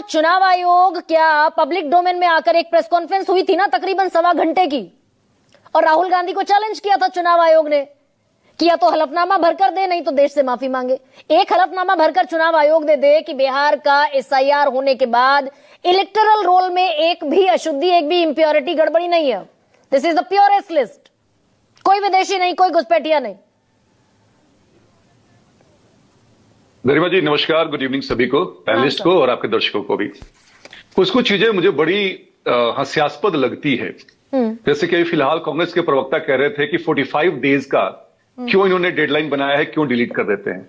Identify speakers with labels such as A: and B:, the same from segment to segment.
A: चुनाव आयोग क्या पब्लिक डोमेन में आकर एक प्रेस कॉन्फ्रेंस हुई थी ना तकरीबन 1.25 घंटे की, और राहुल गांधी को चैलेंज किया था चुनाव आयोग ने कि या तो हलफनामा भरकर दे, नहीं तो देश से माफी मांगे। एक हलफनामा भरकर चुनाव आयोग दे कि बिहार का एसआईआर होने के बाद इलेक्टोरल रोल में एक भी अशुद्धि, एक भी इंप्योरिटी, गड़बड़ी नहीं है। This is the purest list. कोई विदेशी नहीं, कोई घुसपैठिया नहीं।
B: गरिमा जी नमस्कार, गुड इवनिंग सभी को, पैनलिस्ट को और आपके दर्शकों को भी। कुछ चीजें मुझे बड़ी हास्यास्पद लगती है। जैसे कि फिलहाल कांग्रेस के प्रवक्ता कह रहे थे कि 45 डेज का क्यों इन्होंने डेडलाइन बनाया है, क्यों डिलीट कर देते हैं।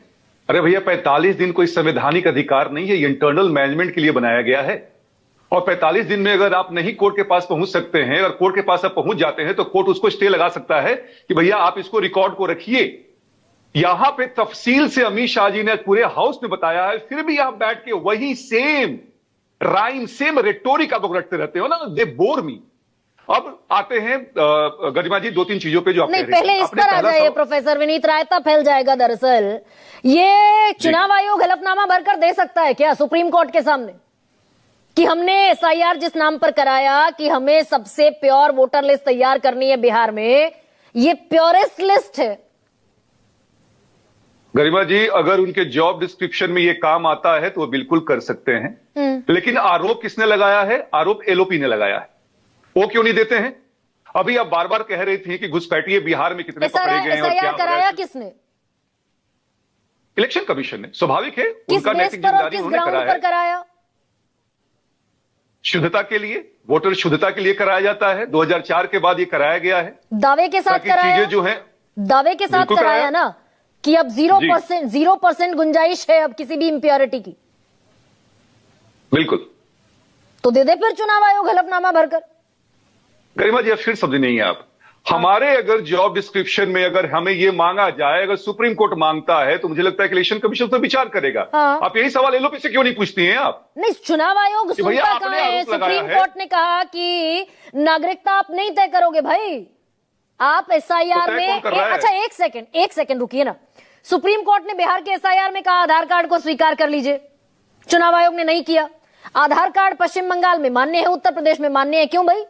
B: अरे भैया 45 दिन कोई संवैधानिक अधिकार नहीं है, ये इंटरनल मैनेजमेंट के लिए बनाया गया है। और 45 दिन में अगर आप नहीं कोर्ट के पास पहुंच सकते हैं, और कोर्ट के पास आप पहुंच जाते हैं तो कोर्ट उसको स्टे लगा सकता है कि भैया आप इसको रिकॉर्ड को रखिए। यहां पे तफसील से अमित शाह जी ने पूरे हाउस में बताया है, फिर भी आप बैठ के वही सेम राइम, सेम रेटोरिक आप रखते रहते हो ना। दे बोर मी। अब आते हैं गरिमा जी 2-3 चीजों पे जो आप
A: नहीं, पहले इस पर आ जाइए प्रोफेसर विनीत। रायता फैल जाएगा। दरअसल ये चुनाव आयोग हलफनामा भरकर दे सकता है क्या सुप्रीम कोर्ट के सामने कि हमने एसआईआर जिस नाम पर कराया कि हमें सबसे प्योर वोटर लिस्ट तैयार करनी है बिहार में, ये प्योरेस्ट लिस्ट है।
B: गरिमा जी अगर उनके जॉब डिस्क्रिप्शन में ये काम आता है तो वो बिल्कुल कर सकते हैं, लेकिन आरोप किसने लगाया है? आरोप एलओपी ने लगाया है। वो क्यों नहीं देते हैं? अभी आप बार बार कह रही थी कि घुसपैठिए बिहार में कितने पकड़े गए हैं और क्या
A: कराया किसने?
B: इलेक्शन कमीशन ने। स्वाभाविक है, उनका नैतिक जिम्मेदारी उन्होंने कराया। शुद्धता के लिए, वोटर शुद्धता के लिए कराया जाता है। 2004 के बाद ये कराया गया है।
A: दावे के साथ कराया,
B: चीजें जो है
A: दावे के साथ कराया ना कि अब 0% गुंजाइश है अब किसी भी इंप्योरिटी की।
B: बिल्कुल।
A: तो दे दे फिर चुनाव आयोग हलफनामा भरकर।
B: गरिमा जी फिर समझ नहीं है आप। हमारे अगर जॉब डिस्क्रिप्शन में अगर हमें ये मांगा जाए, अगर सुप्रीम कोर्ट मांगता है तो मुझे लगता है कि इलेक्शन कमीशन तो विचार करेगा। आप यही सवाल एलओपी से क्यों नहीं पूछती हैं आप?
A: नहीं, चुनाव आयोग सुनता कहां है? सुप्रीम कोर्ट ने कहा कि नागरिकता आप नहीं तय करोगे भाई, आप एसआईआर में। अच्छा एक सेकंड रुकिए ना। सुप्रीम कोर्ट ने बिहार के एसआईआर में कहा आधार कार्ड को स्वीकार कर लीजिए, चुनाव आयोग ने नहीं किया। आधार कार्ड पश्चिम बंगाल में मान्य है, उत्तर प्रदेश में मान्य है, क्यों भाई?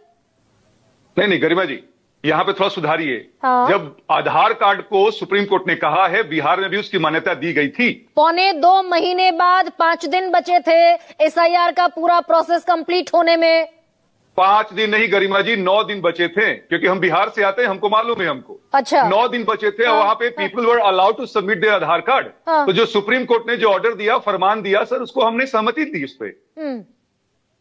B: नहीं गरिमा जी यहां पे थोड़ा सुधारिए। जब आधार कार्ड को सुप्रीम कोर्ट ने कहा है, बिहार में भी उसकी मान्यता दी गई थी। 1.25
A: महीने बाद 5 दिन बचे थे एसआईआर का पूरा प्रोसेस कंप्लीट होने में।
B: 5 दिन नहीं गरिमा जी, 9 दिन बचे थे, क्योंकि हम बिहार से आते हैं, हमको मालूम है हमको।
A: अच्छा
B: 9 दिन बचे थे। वहां पे people were allowed to submit their Aadhaar card. तो जो सुप्रीम कोर्ट ने जो ऑर्डर दिया, फरमान दिया सर, उसको हमने सहमति दी उस पर।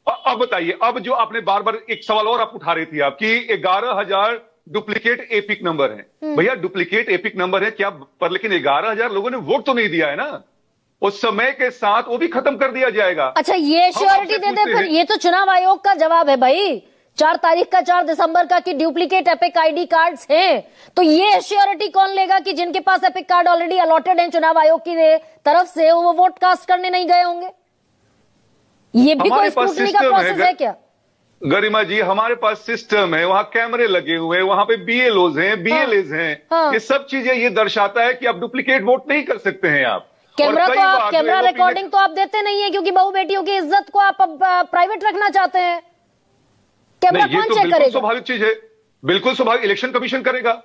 B: अब बताइए, अब जो आपने बार बार एक सवाल और आप उठा रही थी आपकी 11,000 डुप्लीकेट एपिक नंबर है। भैया डुप्लीकेट एपिक नंबर है क्या पर, लेकिन 11,000 लोगों ने वोट तो नहीं दिया है ना। उस समय के साथ वो भी खत्म कर दिया जाएगा।
A: अच्छा ये श्योरिटी दे दे फिर। ये तो चुनाव आयोग का जवाब है भाई, 4 तारीख का 4 दिसंबर का कि डुप्लीकेट एपिक आईडी कार्ड्स हैं। तो ये श्योरिटी कौन लेगा कि जिनके पास एपिक कार्ड ऑलरेडी अलॉटेड है चुनाव आयोग की तरफ से, वो वोट कास्ट करने नहीं गए होंगे? ये भी कोई स्क्रूटनी का प्रोसेस है क्या?
B: गरिमा जी हमारे पास सिस्टम है, वहां कैमरे लगे हुए हैं, वहां पे बीएलओज हैं, बीएलएज हैं। ये सब चीजें ये दर्शाता है कि आप डुप्लीकेट वोट नहीं कर सकते हैं। आप
A: कैमरा तो आप कैमरा रिकॉर्डिंग तो आप देते नहीं है, क्योंकि बहू बेटियों की इज्जत को आप प्राइवेट रखना चाहते हैं। कैमरा कौन चेक करेगा?
B: स्वाभाविक चीज है, बिल्कुल स्वाभाविक। इलेक्शन कमीशन करेगा,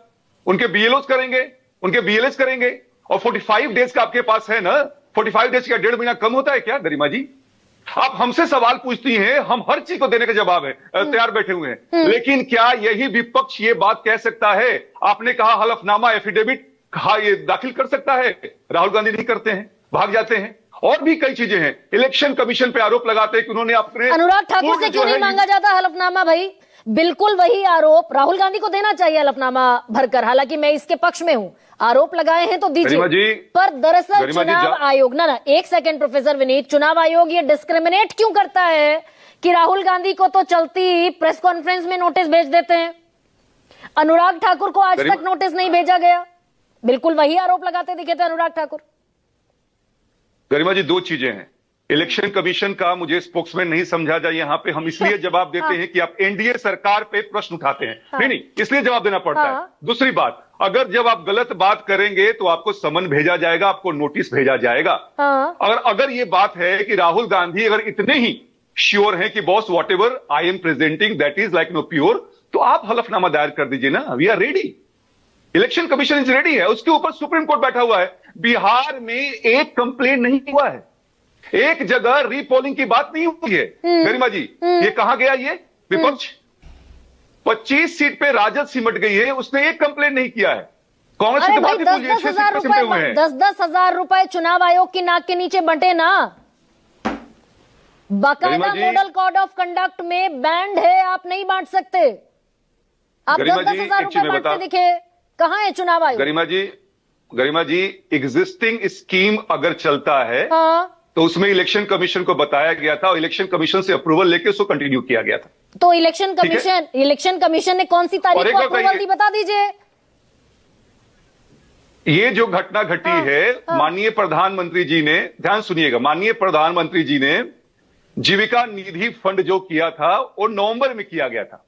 B: उनके बीएलओज करेंगे, उनके बीएलएस करेंगे। और 45 डेज का आपके पास है ना, 45 डेज का 1.5 महीना कम होता है क्या गरिमा जी? आप हमसे सवाल पूछती हैं, हम हर चीज को देने का जवाब है तैयार बैठे हुए हैं। लेकिन क्या यही विपक्ष ये बात कह सकता है? आपने कहा हलफनामा एफिडेविट कहा ये दाखिल कर सकता है, राहुल गांधी नहीं करते हैं, भाग जाते हैं। और भी कई चीजें हैं। इलेक्शन कमीशन पे आरोप लगाते हैं कि उन्होंने अपने
A: अनुराग ठाकुर से क्यों नहीं मांगा जाता हलफनामा भाई? बिल्कुल वही आरोप राहुल गांधी को देना चाहिए हलफनामा भरकर। हालांकि मैं इसके पक्ष में हूं, आरोप लगाए हैं तो दीजिए। पर दरअसल चुनाव आयोग ना एक सेकंड प्रोफेसर विनीत, चुनाव आयोग ये डिस्क्रिमिनेट क्यों करता है कि राहुल गांधी को तो चलती प्रेस कॉन्फ्रेंस में नोटिस भेज देते हैं, अनुराग ठाकुर को आज तक नोटिस नहीं भेजा गया? बिल्कुल वही आरोप लगाते दिखे थे अनुराग ठाकुर।
B: गरिमा जी 2 चीजें हैं। इलेक्शन कमीशन का मुझे स्पोक्समैन नहीं समझा जाए यहां पे। हम इसलिए जवाब देते हैं कि आप एनडीए सरकार पे प्रश्न उठाते हैं। नहीं इसलिए जवाब देना पड़ता है। दूसरी बात, अगर जब आप गलत बात करेंगे तो आपको समन भेजा जाएगा, आपको नोटिस भेजा जाएगा।
A: हाँ।
B: अगर ये बात है कि राहुल गांधी अगर इतने ही श्योर हैं कि boss whatever I am presenting that is like no pure, तो आप हलफनामा दायर कर दीजिए ना। We are ready, election commission is ready है। उसके ऊपर सुप्रीम कोर्ट बैठा हुआ है। बिहार में एक कंप्लेन नहीं हुआ है, एक जगह रीपोलिंग की बात नहीं हुई है। गरिमा जी, ये कहां गया ये विपक्ष? 25 सीट पे राजद सिमट गई है, उसने एक कंप्लेन नहीं किया है। कांग्रेस
A: अरे
B: की
A: भाई,
B: बात ही
A: 10,000 रुपए 10,000 रुपए चुनाव आयोग की नाक के नीचे बंटे ना। बाकायदा मॉडल कोड ऑफ कंडक्ट में बैंड है, आप नहीं बांट सकते। आप 10,000 रुपए बांटते दिखे, कहां है चुनाव आयोग?
B: गरिमा जी, एग्जिस्टिंग स्कीम अगर चलता है
A: हाँ,
B: तो उसमें इलेक्शन कमीशन को बताया गया था और इलेक्शन कमीशन से अप्रूवल लेके उसको कंटिन्यू किया गया था।
A: तो इलेक्शन कमीशन ने कौन सी तारीख को अप्रूवल दी, बता दीजिए।
B: ये जो घटना घटी है, माननीय प्रधानमंत्री जी ने, ध्यान सुनिएगा, माननीय प्रधानमंत्री जी ने जीविका निधि फंड जो किया था वो नवंबर में किया गया था।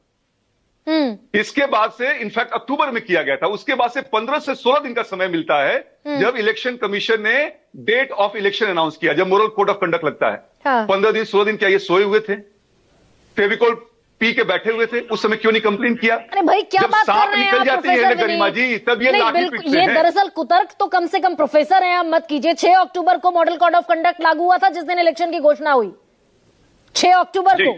B: इसके बाद से इनफैक्ट अक्टूबर में किया गया था। उसके बाद से 15 से 16 दिन का समय मिलता है जब इलेक्शन कमीशन ने डेट ऑफ इलेक्शन अनाउंस किया, जब मोरल कोड ऑफ कंडक्ट लगता है।
A: हाँ।
B: 15 दिन 16 दिन क्या ये सोए हुए थे, फेविकोल पी के बैठे हुए थे? उस समय क्यों नहीं कंप्लेन किया?
A: अरे भाई, क्या
B: जब
A: बात कर
B: सांप
A: रहे हैं
B: निकल
A: आप
B: जाती है
A: प्रोफेसर
B: ना गरिमा जी, तब ये
A: नहीं,
B: लाठी
A: बिल्कुल,
B: पीटते
A: ये
B: हैं।
A: दरअसल कुतर्क तो कम से कम प्रोफेसर हैं, आप मत कीजिए। 6 अक्टूबर को मॉडल कोड ऑफ कंडक्ट लागू हुआ था, जिस दिन इलेक्शन की घोषणा हुई 6 अक्टूबर को।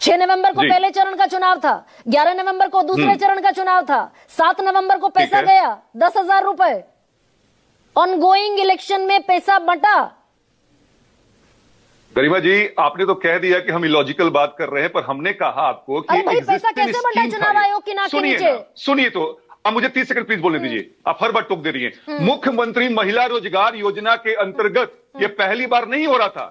A: 6 नवंबर को पहले चरण का चुनाव था, 11 नवंबर को दूसरे चरण का चुनाव था, 7 नवंबर को पैसा गया 10,000 रुपए। ऑनगोइंग इलेक्शन में पैसा बंटा।
B: गरिमा जी, आपने तो कह दिया कि हम इलॉजिकल बात कर रहे हैं, पर हमने कहा आपको कि
A: अरे भाई, पैसा कैसे बंटा चुनाव आयोग की नाक के नीचे?
B: सुनिए तो, अब मुझे 30 सेकंड प्लीज बोलने दीजिए, आप हर बार टोक दे रही हैं। मुख्यमंत्री महिला रोजगार योजना के अंतर्गत ये पहली बार नहीं हो रहा था,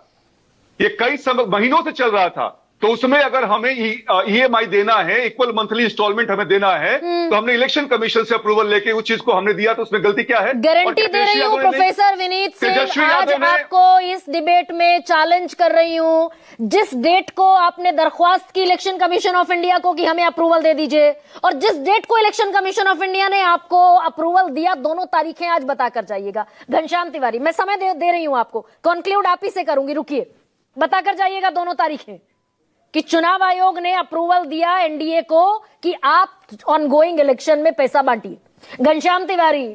B: ये कई महीनों से चल रहा था। तो उसमें अगर हमें ईएमआई देना है, इक्वल मंथली इंस्टॉलमेंट हमें देना है, तो हमने इलेक्शन कमीशन से अप्रूवल लेके उस चीज को हमने दिया, तो उसमें गलती क्या है?
A: गारंटी दे रही हूँ प्रोफेसर विनीत सिंह, आज आपको इस डिबेट में चैलेंज कर रही हूँ। जिस डेट को आपने दरख्वास्त की इलेक्शन कमीशन ऑफ इंडिया को कि हमें अप्रूवल दे दीजिए, और जिस डेट को इलेक्शन कमीशन ऑफ इंडिया ने आपको अप्रूवल दिया, दोनों तारीखें आज बताकर जाइएगा। घनश्याम तिवारी, मैं समय दे रही हूं आपको, कंक्लूड आप ही से करूंगी, रुकिए, बताकर जाइएगा दोनों तारीखें कि चुनाव आयोग ने अप्रूवल दिया एनडीए को कि आप ऑनगोइंग इलेक्शन में पैसा बांटिए। घनश्याम तिवारी,